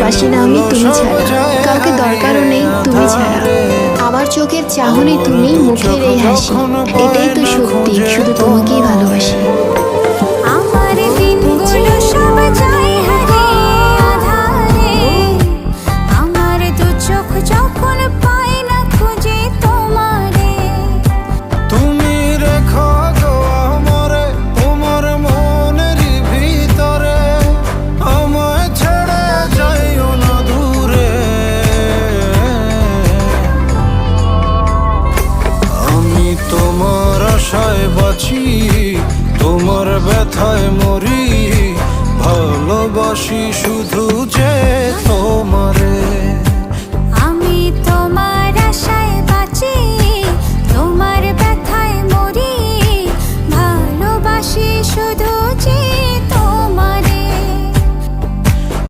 বাসি না আমি তুমি ছাড়া, কাউকে দরকারও নেই তুমি ছাড়া। আমার চোখের চাহনি তুমি, মুখের এই হাসি, এটাই তো সত্যি, শুধু তোমাকেই ভালোবাসি। আমার দিনগুলো সব যায় হারিয়ে আঁধারে, আমার দু চোখ যখন পায় না খুঁজে তোমারে। তুমি রেখো গো আমরে তোমার মনের ভিতরে, আমায় ছেড়ে যাইও না দূরে। আমি তোমার আশায় বাঁচি, তোমার ব্যথায় মরি, ভালোবাসি শুধু যে তোমারে।